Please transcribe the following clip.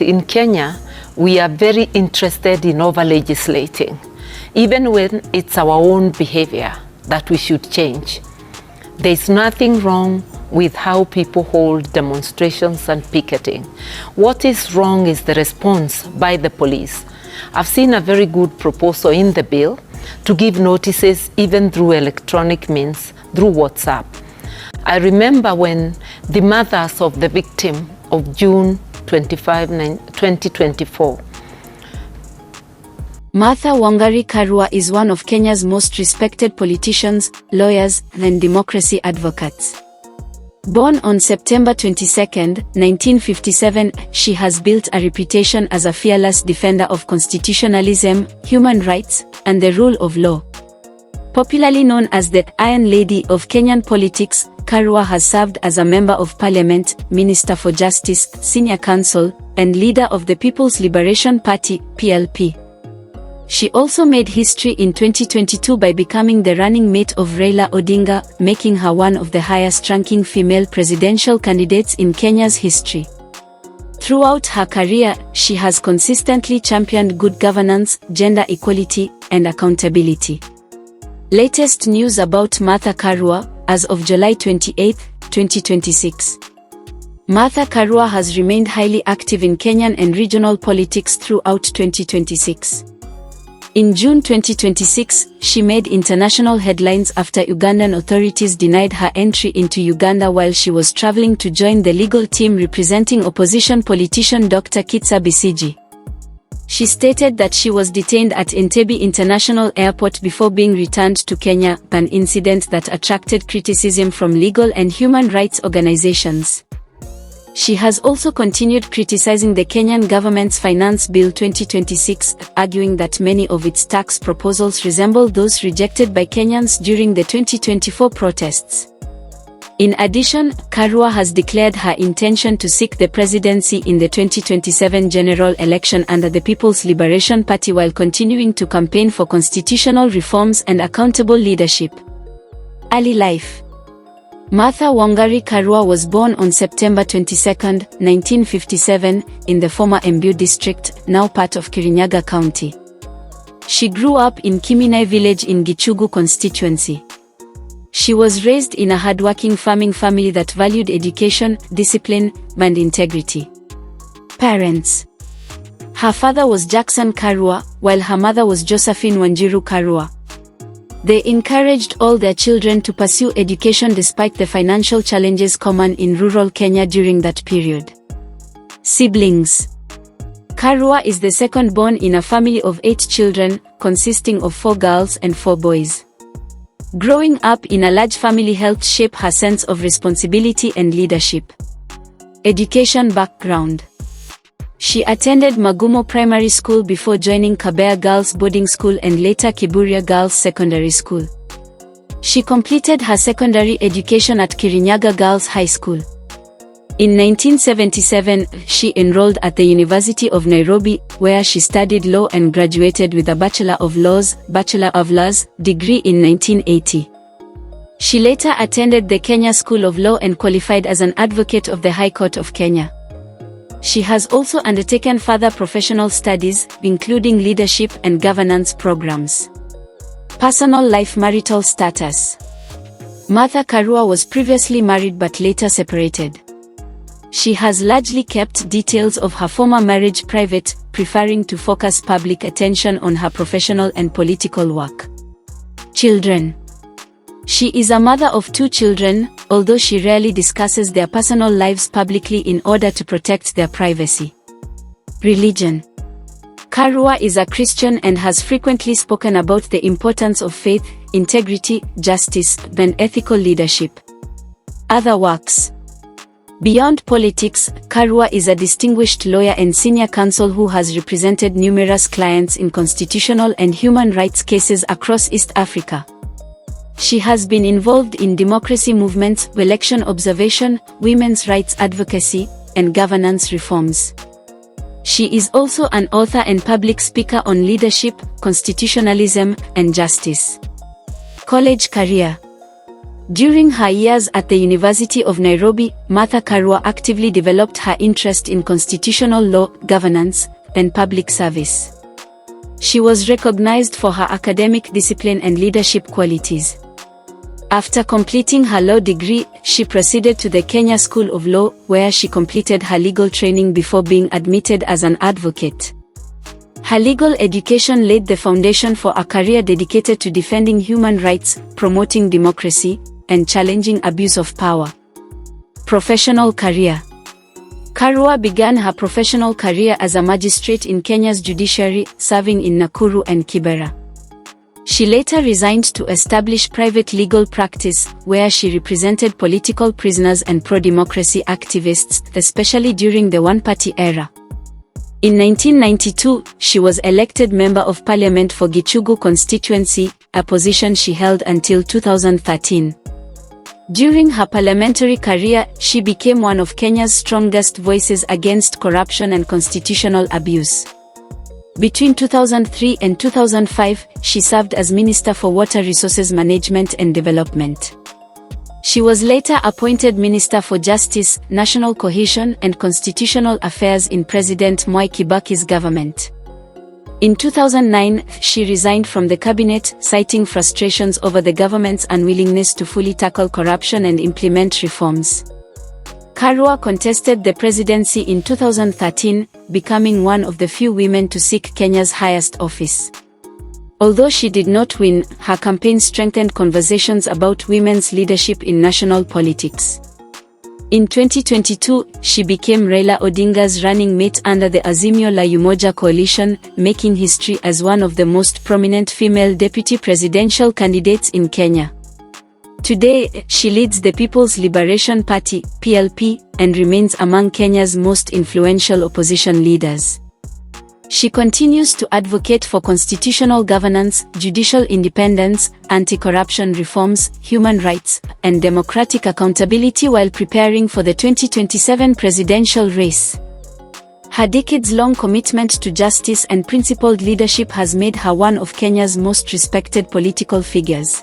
In Kenya, we are very interested in over-legislating, even when it's our own behavior that we should change. There's nothing wrong with how people hold demonstrations and picketing. What is wrong is the response by the police. I've seen a very good proposal in the bill to give notices even through electronic means, through WhatsApp. I remember when the mothers of the victim of June 25, 2024. Martha Karua is one of Kenya's most respected politicians, lawyers, and democracy advocates. Born on September 22, 1957, she has built a reputation as a fearless defender of constitutionalism, human rights, and the rule of law. Popularly known as the Iron Lady of Kenyan politics, Karua has served as a Member of Parliament, Minister for Justice, Senior Counsel, and leader of the People's Liberation Party, PLP. She also made history in 2022 by becoming the running mate of Raila Odinga, making her one of the highest-ranking female presidential candidates in Kenya's history. Throughout her career, she has consistently championed good governance, gender equality, and accountability. Latest news about Martha Karua, as of July 28, 2026. Martha Karua has remained highly active in Kenyan and regional politics throughout 2026. In June 2026, she made international headlines after Ugandan authorities denied her entry into Uganda while she was traveling to join the legal team representing opposition politician Dr. Kizza Besigye. She stated that she was detained at Entebbe International Airport before being returned to Kenya, an incident that attracted criticism from legal and human rights organizations. She has also continued criticizing the Kenyan government's Finance Bill 2026, arguing that many of its tax proposals resemble those rejected by Kenyans during the 2024 protests. In addition, Karua has declared her intention to seek the presidency in the 2027 general election under the People's Liberation Party while continuing to campaign for constitutional reforms and accountable leadership. Early life. Martha Karua was born on September 22, 1957, in the former Embu district, now part of Kirinyaga County. She grew up in Kiminai village in Gichugu constituency. She was raised in a hardworking farming family that valued education, discipline, and integrity. Parents. Her father was Jackson Karua, while her mother was Josephine Wanjiru Karua. They encouraged all their children to pursue education despite the financial challenges common in rural Kenya during that period. Siblings. Karua is the second born in a family of 8 children, consisting of 4 girls and 4 boys. Growing up in a large family helped shape her sense of responsibility and leadership. Education background. She attended Magumo Primary School before joining Kabea Girls Boarding School and later Kiburia Girls Secondary School. She completed her secondary education at Kirinyaga Girls High School. In 1977, she enrolled at the University of Nairobi, where she studied law and graduated with a Bachelor of Laws degree in 1980. She later attended the Kenya School of Law and qualified as an advocate of the High Court of Kenya. She has also undertaken further professional studies, including leadership and governance programs. Personal life. Marital status. Martha Karua was previously married but later separated. She has largely kept details of her former marriage private, preferring to focus public attention on her professional and political work. Children. She is a mother of 2 children, although she rarely discusses their personal lives publicly in order to protect their privacy. Religion. Karua is a Christian and has frequently spoken about the importance of faith, integrity, justice, and ethical leadership. Other works. Beyond politics, Karua is a distinguished lawyer and senior counsel who has represented numerous clients in constitutional and human rights cases across East Africa. She has been involved in democracy movements, election observation, women's rights advocacy, and governance reforms. She is also an author and public speaker on leadership, constitutionalism, and justice. College career. During her years at the University of Nairobi, Martha Karua actively developed her interest in constitutional law, governance, and public service. She was recognized for her academic discipline and leadership qualities. After completing her law degree, she proceeded to the Kenya School of Law, where she completed her legal training before being admitted as an advocate. Her legal education laid the foundation for a career dedicated to defending human rights, promoting democracy, and challenging abuse of power. Professional career. Karua began her professional career as a magistrate in Kenya's judiciary, serving in Nakuru and Kibera. She later resigned to establish private legal practice, where she represented political prisoners and pro-democracy activists, especially during the one-party era. In 1992, she was elected Member of Parliament for Gichugu constituency, a position she held until 2013. During her parliamentary career, she became one of Kenya's strongest voices against corruption and constitutional abuse. Between 2003 and 2005, she served as Minister for Water Resources Management and Development. She was later appointed Minister for Justice, National Cohesion and Constitutional Affairs in President Mwai Kibaki's government. In 2009, she resigned from the cabinet, citing frustrations over the government's unwillingness to fully tackle corruption and implement reforms. Karua contested the presidency in 2013, becoming one of the few women to seek Kenya's highest office. Although she did not win, her campaign strengthened conversations about women's leadership in national politics. In 2022, she became Raila Odinga's running mate under the Azimio la Umoja coalition, making history as one of the most prominent female deputy presidential candidates in Kenya. Today, she leads the People's Liberation Party, PLP, and remains among Kenya's most influential opposition leaders. She continues to advocate for constitutional governance, judicial independence, anti-corruption reforms, human rights, and democratic accountability while preparing for the 2027 presidential race. Her decades-long commitment to justice and principled leadership has made her one of Kenya's most respected political figures.